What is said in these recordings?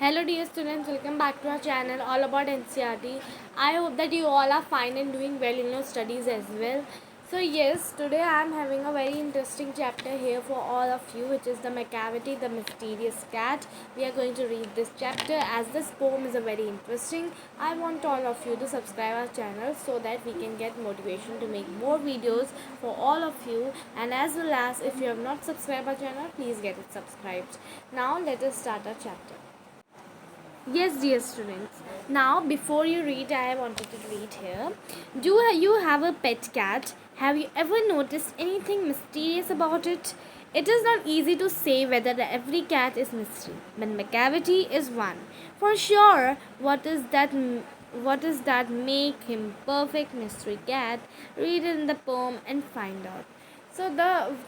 Hello dear students, welcome back to our channel all about NCERT. I hope that you all are fine and doing well in your studies as well. So yes, today I am having a very interesting chapter here for all of you, which is the macavity, the mysterious cat. We are going to read this chapter as this poem is a very interesting. I want all of you to subscribe our channel so that we can get motivation to make more videos for all of you, and as well as if you have not subscribed our channel, please get it subscribed. Now let us start our chapter. Yes, dear students. Now, before you read, I wanted to read here. Do you have a pet cat? Have you ever noticed anything mysterious about it? It is not easy to say whether every cat is mystery, but macavity is one. For sure, what is that make him perfect mystery cat? Read it in the poem and find out. So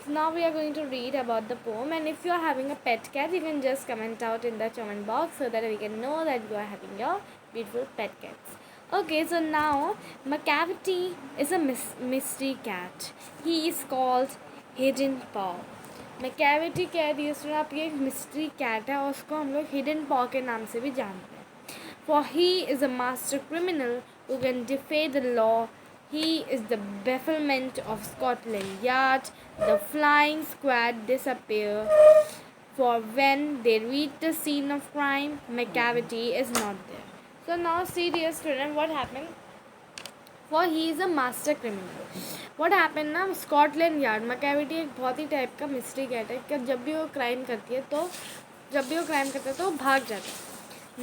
now we are going to read about the poem, and if you are having a pet cat, you can just comment out in the comment box so that we can know that you are having your beautiful pet cats. Okay, so now macavity is a mystery cat. He is called hidden paw. macavity cat ये सुना आप ये एक mystery cat है और उसको हम लोग hidden paw के नाम से भी जानते हैं. For he is a master criminal who can defy the law. He is the bafflement of Scotland Yard. The flying squad disappear. For when they reach the scene of crime, macavity is not there. So now see, dear student, what happened? For he is a master criminal. What happened ना, Scotland yard macavity एक बहुत ही type का mystery cat है कि जब भी वो crime करती है तो वो भाग जाता है.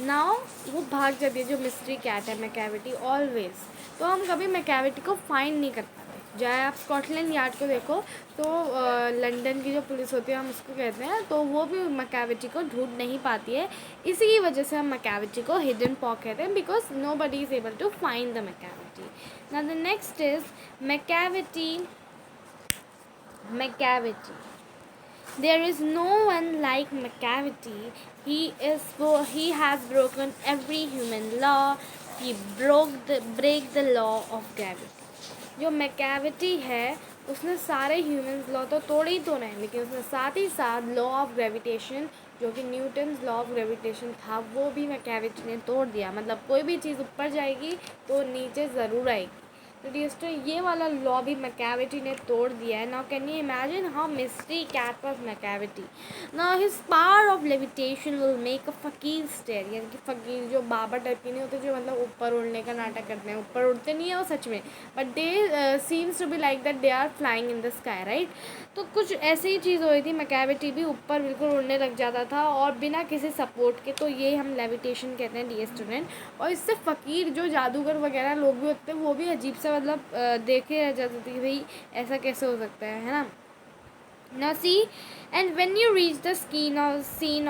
नाउ वो भाग जाती है जो मिस्ट्री कैट है macavity ऑलवेज. तो हम कभी macavity को फाइंड नहीं कर पाते. चाहे आप स्कॉटलैंड यार्ड को देखो तो लंदन की जो पुलिस होती है हम उसको कहते हैं, तो वो भी macavity को ढूंढ नहीं पाती है. इसी की वजह से हम macavity को हिडन पॉ कहते हैं, because nobody is able to find the macavity. Now the next is macavity. There is no one like macavity. He has broken every human law. He break the law of gravity. जो macavity है उसने सारे human law तो तोड़े ही तोड़े हैं, लेकिन उसने साथ ही साथ लॉ ऑफ ग्रेविटेशन, जो कि न्यूटन्स लॉ ऑफ ग्रेविटेशन था, वो भी macavity ने तोड़ दिया. मतलब कोई भी चीज़ ऊपर जाएगी तो नीचे ज़रूर आएगी. तो दोस्तों ये वाला लॉ भी macavity ने तोड़ दिया है. Now can you imagine how mystery cat was macavity. Now his power of levitation will make a fakir stare. यानी कि फकीर जो बाबा टाइप के नहीं होते, जो मतलब ऊपर उड़ने का नाटक करते हैं. ऊपर उड़ते नहीं है वो सच में, but they seems to be like that they are flying in the sky, right. तो कुछ ऐसी ही चीज़ हो रही थी. macavity भी ऊपर बिल्कुल उड़ने लग जाता था और बिना किसी सपोर्ट के. तो ये हम लेविटेशन कहते हैं डियर स्टूडेंट. और इससे फ़कीर जो जादूगर वगैरह लोग भी होते हैं वो भी अजीब सा मतलब देखे रह जाते थे कि भाई ऐसा कैसे हो सकता है ना. Now see, and when you reach the scene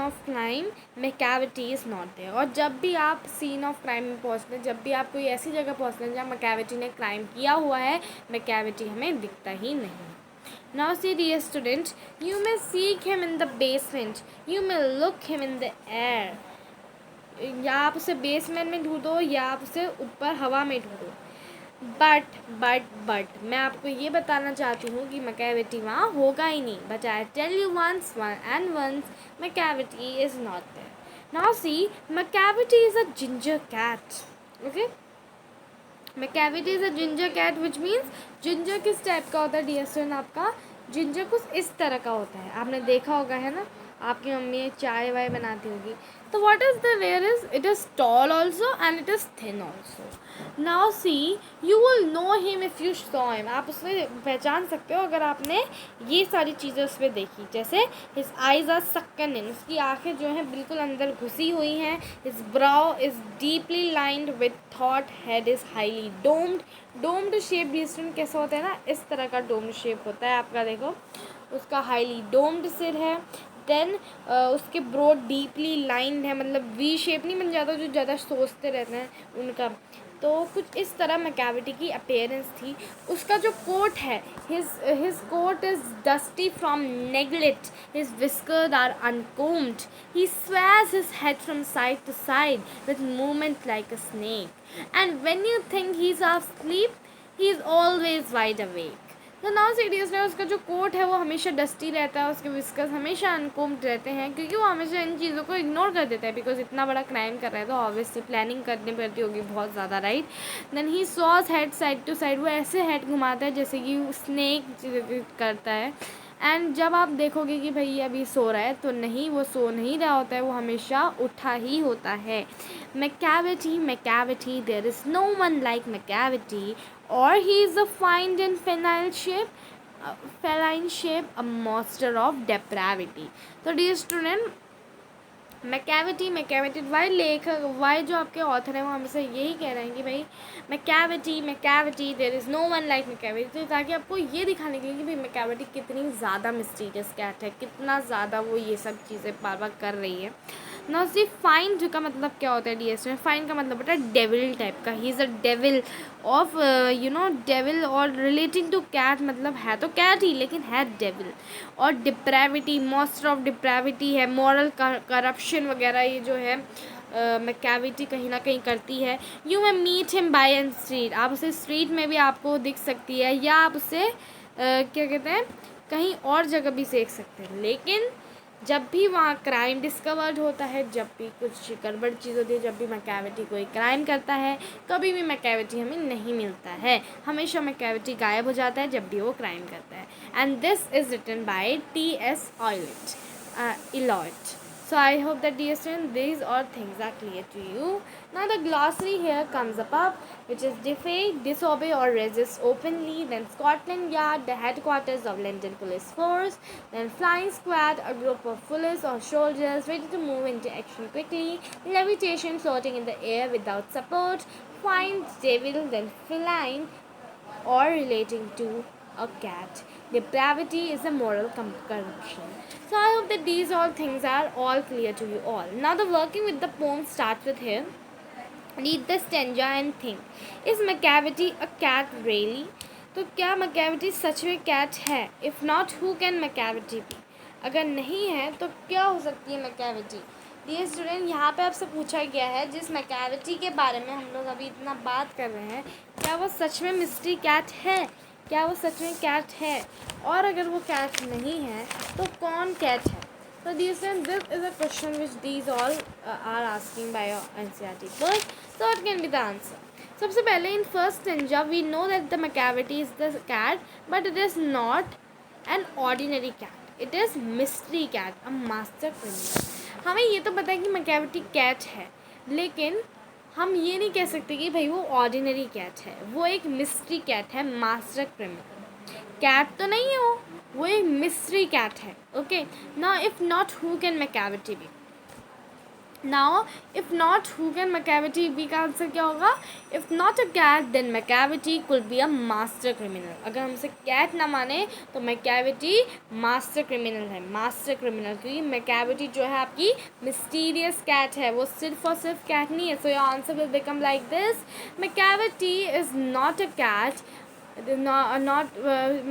of crime, macavity is not there. और जब भी आप scene of crime में पहुँचते हैं, जब भी आप कोई ऐसी जगह पहुँचते हैं जहाँ macavity ने crime किया हुआ है, macavity हमें दिखता ही नहीं. Now see, dear student, you may seek him in the basement, you may look him in the air. या आप उसे बेसमेंट में ढूंढो या आप उसे ऊपर हवा में ढूंढो. बट मैं आपको ये बताना चाहती हूँ कि macavity वहाँ होगा ही नहीं. But I tell you once macavity is not there. Now see, macavity is a ginger cat. Okay, macavity is a ginger cat, which means ginger किस टाइप का होता है डियर स्टूडेंट? आपका जिंजर कुछ इस तरह का होता है. आपने देखा होगा है ना, आपकी मम्मी चाय वाय बनाती होगी. तो what is the rare is it is tall also and it is thin also. Now see, you will know him if you saw him. आप उसमें पहचान सकते हो अगर आपने ये सारी चीज़ें उस पर देखी. जैसे his eyes are sunken in, उसकी आँखें जो हैं बिल्कुल अंदर घुसी हुई हैं. His brow is deeply lined with thought. Head is highly domed shape. Distant कैसा होता है ना, इस तरह का डोम्ड शेप होता है आपका. देखो उसका हाईली डोम्ड सिर है. देन उसके ब्रोड डीपली लाइंड है, मतलब वी शेप नहीं बन जाता जो ज़्यादा सोचते रहते हैं उनका. तो कुछ इस तरह macavity की अपीयरेंस थी. उसका जो कोट है, his coat is dusty from neglect. His whiskers are uncombed. He sways his head from side to side with movement like a snake. And when you think he's asleep, he is always wide awake. तो now serious है, उसका जो coat है वो हमेशा dusty रहता है, उसके विस्कर्स हमेशा अनकोम्ड रहते हैं, क्योंकि वो हमेशा इन चीज़ों को इग्नोर कर देता है, बिकॉज इतना बड़ा क्राइम कर रहा है तो ऑब्वियसली प्लानिंग करनी पड़ती होगी बहुत ज़्यादा, right. Then he sways head side to side, वो ऐसे हेड घुमाता है जैसे कि स्नेक करता है। एंड जब आप देखोगे कि भाई ये अभी सो रहा है, तो नहीं, वो सो नहीं रहा होता है, वो हमेशा उठा ही होता है। Macavity, Macavity, there is no one like Macavity, or he is a find in feline shape, a monster of depravity. तो dear student, मैकाविटी वाई लेखक, वाई जो आपके ऑथर हैं वो हमसे यही कह रहे हैं कि भाई Macavity there is no one like Macavity, ताकि आपको ये दिखाने के लिए कि भाई मैकाविटी कितनी ज़्यादा मिस्टीरियस कैट है, कितना ज़्यादा वो ये सब चीज़ें बार बार कर रही है ना। सी फाइंड का मतलब क्या होता है डीएस में? फाइंड का मतलब होता है डेविल टाइप का, he is a devil of devil, और रिलेटिंग टू कैट मतलब है तो कैट ही लेकिन है डेविल। और डिप्रेविटी, मॉन्स्टर ऑफ डिप्रेविटी है, मॉरल करप्शन वगैरह ये जो है मैकाविटी कहीं ना कहीं करती है। You may meet him by an street, आप उसे स्ट्रीट में भी आपको दिख सकती है, या आप उसे क्या कहते हैं कहीं और जगह भी देख सकते हैं। लेकिन जब भी वहाँ क्राइम डिस्कवर्ड होता है, जब भी कुछ गड़बड़ चीज़ होती है, जब भी मैकाविटी कोई क्राइम करता है, कभी भी मैकाविटी हमें नहीं मिलता है, हमेशा मैकाविटी गायब हो जाता है जब भी वो क्राइम करता है। And this is written by T.S. Eliot. So I hope that dear students, these all things are clear to you. Now the glossary here comes up, which is defy, disobey or resist openly. Then Scotland Yard, the headquarters of London Police Force. Then Flying Squad, a group of police or soldiers ready to move into action quickly. Levitation, floating in the air without support. Find devil, then feline or relating to a cat. Depravity is a moral corruption. So I hope that these all things are all clear to you all. Now the working with the poem starts with here. Read the stanza and think. Is macavity a cat really? तो क्या macavity सच में cat है? If not, who can macavity be? अगर नहीं है तो क्या हो सकती है macavity? डियर स्टूडेंट, यहाँ पे आपसे पूछा गया है जिस मैकाविटी के बारे में हम लोग अभी इतना बात कर रहे हैं, क्या वो सच में मिस्ट्री कैट है? क्या वो सच में कैट है? और अगर वो कैट नहीं है तो कौन कैट है? तो dear student, this is a question which these all are asking by NCERT book. So what can be the answer? सबसे पहले in first stanza we know that the Macavity is the cat, but it is not an ordinary cat, it is mystery cat, a master criminal. हमें ये तो पता है कि Macavity cat है, लेकिन हम ये नहीं कह सकते कि भाई वो ऑर्डिनरी कैट है, वो एक मिस्ट्री कैट है, मास्टर क्रिमिनल। कैट तो नहीं है वो एक मिस्ट्री कैट है। Okay, now if not who can Macavity be? Now if not who can Macavity be का आंसर क्या होगा? If not a cat then Macavity could be a master criminal. अगर हमसे कैट ना माने तो मैकाविटी मास्टर क्रिमिनल है, master criminal, क्योंकि मैकाविटी जो है आपकी मिस्टीरियस कैट है, वो सिर्फ और सिर्फ कैट नहीं है। So your answer will become like this, Macavity is not a cat,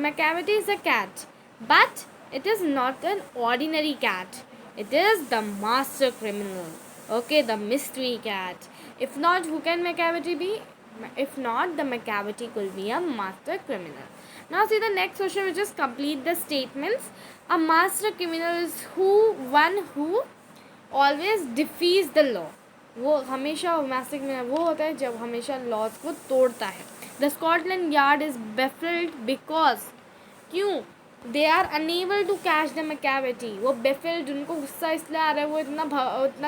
Macavity is a cat, but it is not an ordinary cat, it is the master criminal. Okay, the mystery cat. If not, who can macavity be? If not, the macavity could be a master criminal. Now see the next question, which is complete the statements. A master criminal is one who always defies the law. वो हमेशा master criminal वो होता है जब हमेशा laws को तोड़ता है। The Scotland Yard is baffled because, क्यों? They are unable to catch the Macavity, वो बेफिल्ड, उनको गुस्सा इसलिए आ रहा है, वो इतना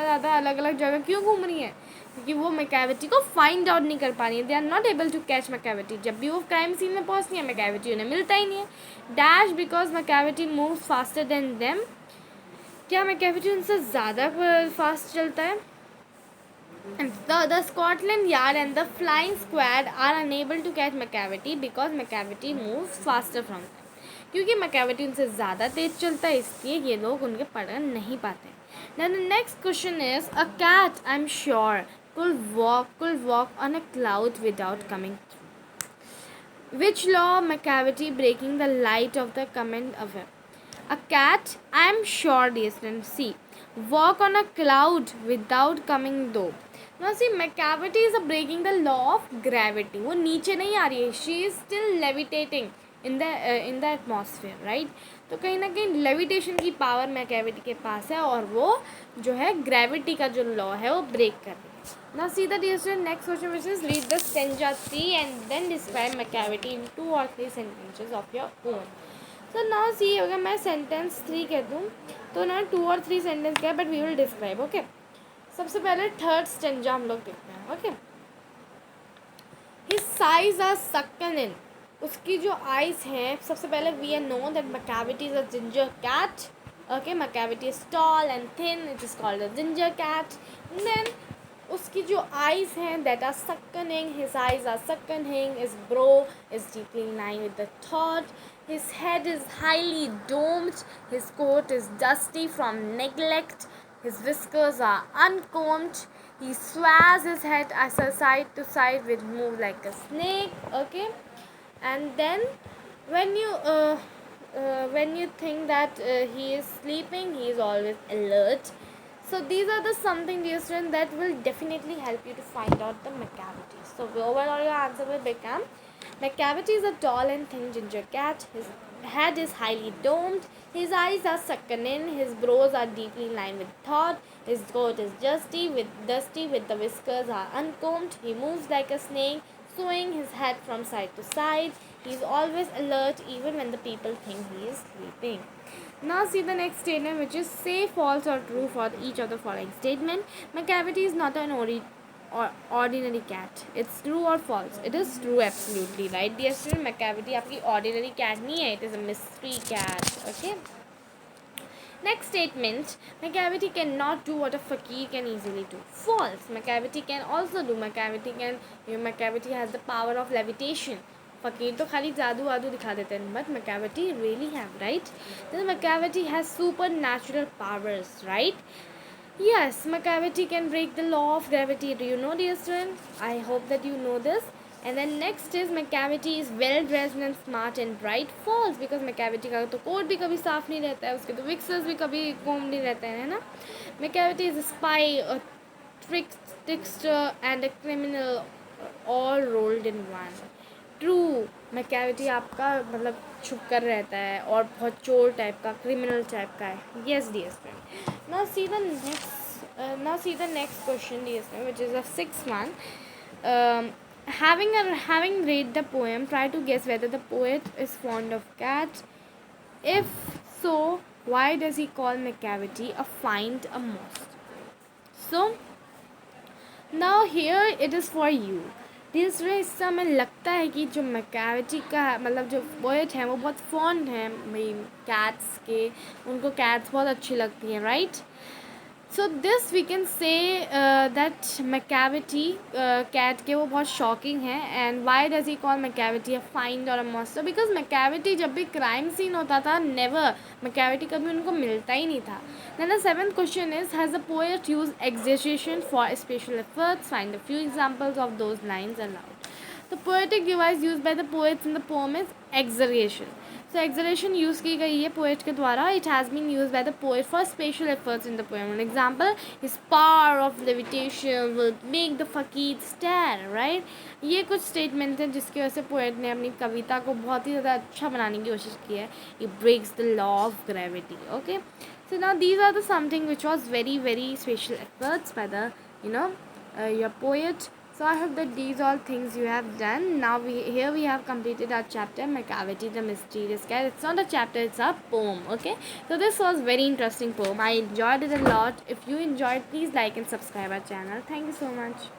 ज़्यादा अलग अलग जगह क्यों घूम रही है? क्योंकि वो मैकाविटी को फाइंड आउट नहीं कर पा रही है। They are not able to catch Macavity, जब भी वो क्राइम सीन में पहुँचती है मैकाविटी उन्हें मिलता ही नहीं है। Dash because Macavity move faster than them, क्या मैकाविटी उनसे ज़्यादा फास्ट चलता है? The Scotland Yard and the Flying Squad are unable to catch macavity because macavity moves faster from them. क्योंकि मैकाविटी उनसे ज़्यादा तेज चलता है, इसलिए ये लोग उनके पकड़ नहीं पाते। Then the next question is, a cat, I'm sure, could walk on a cloud without coming through. Which law macavity breaking the light of the comment of it? A cat, I'm sure, dear students, see, walk on a cloud without coming though. Now see, macavity is breaking the law of gravity. वो नीचे नहीं आ रही है, she is still levitating. in the atmosphere, right? तो कहीं ना कहीं levitation की पावर मैकेविटी के पास है और वो जो है ग्रेविटी का जो लॉ है वो ब्रेक कर रही है. Now see the dear student, next question which is read the stanza 3 and then describe macavity in 2 or 3 sentences of your own. So now see, अगर मैं sentence 3 कह दूँ तो ना 2 और 3 सेंटेंस क्या है, but we will describe. Okay, सबसे पहले थर्ड स्टेंजा हम लोग देखते हैं. Okay, his eyes are sunken in, उसकी जो आइज हैं, सबसे पहले we are know that macavity is a ginger cat. Okay, macavity is tall and thin, it is called a ginger cat. Then उसकी जो आइज हैं that are sunkening, his eyes are sunkening, his brow is deeply in line with the thought, his head is highly domed, his coat is dusty from neglect, his whiskers are uncombed, he sways his head as a side to side with move like a snake. Okay, and then when you think that he is sleeping, he is always alert. So these are the something, dear student, that will definitely help you to find out the macavity. So overall your answer will become macavity is a tall and thin ginger cat. His head is highly domed. His eyes are sunken in. His brows are deeply lined with thought. His coat is dusty with the whiskers are uncombed. He moves like a snake, swaying his head from side to side. He is always alert even when the people think he is sleeping. Now see the next statement, which is say false or true for each of the following statement. Macavity is not an ordinary cat. It's true or false? It is true, absolutely right. Dear student, macavity आपकी ordinary cat नहीं है. It is a mystery cat. Okay. Next statement, macavity cannot do what a fakir can easily do. False. Macavity can also do. Macavity has the power of levitation. फकीर तो खाली जादू वादू दिखा देते हैं, but macavity really have, right? Then macavity has supernatural powers, right? Yes, macavity can break the law of gravity. Do you know, dear students? I hope that you know this. And then next is macavity is well dressed and smart and bright. False, because macavity का तो coat भी कभी साफ नहीं रहता है, उसके तो विक्सर्स भी कभी कोम नहीं रहते हैं, है ना. Macavity is a spy, a trickster and a criminal all rolled in one. True, Macavity आपका मतलब छुप कर रहता है और बहुत चोर टाइप का, क्रिमिनल टाइप का है. Yes dear friend. Now see the next question dear friend, which is the 6th one. Having read the poem, try to guess whether the poet is fond of cats. If so, why does he call macavity a find a most? So now here it is for you. तीसरे हिस्सा में लगता है कि जो Macavity का मतलब जो पोएट हैं वो बहुत फॉन्ड हैं भाई कैट्स के, उनको कैट्स बहुत अच्छी लगती हैं, right. So this we can say that Macavity cat के वो बहुत शॉकिंग है. And why does he call Macavity a fiend और अ मॉन्स्टर? बिकॉज मैकेविटी जब भी क्राइम सीन होता था, नेवर, मैकेविटी कभी उनको मिलता ही नहीं था. Then the 7th question is, has the poet used exaggeration for special efforts? Find a few examples of those lines aloud. The poetic device used by the poets in the poem is exaggeration. So exaggeration use की गई है poet के द्वारा. It has been used by the poet for special efforts in the poem. An example, his power of levitation will make the fakir stare, right? ये कुछ statement हैं जिसकी वजह से पोएट ने अपनी कविता को बहुत ही ज़्यादा अच्छा बनाने की कोशिश की है. It breaks the law of gravity. Okay. So now these are the something which was very very special efforts by the your poet. So I hope that these all things you have done. Now we have completed our chapter Macavity the Mysterious Cat. It's not a chapter, it's a poem. Okay. So this was very interesting poem. I enjoyed it a lot. If you enjoyed, please like and subscribe our channel. Thank you so much.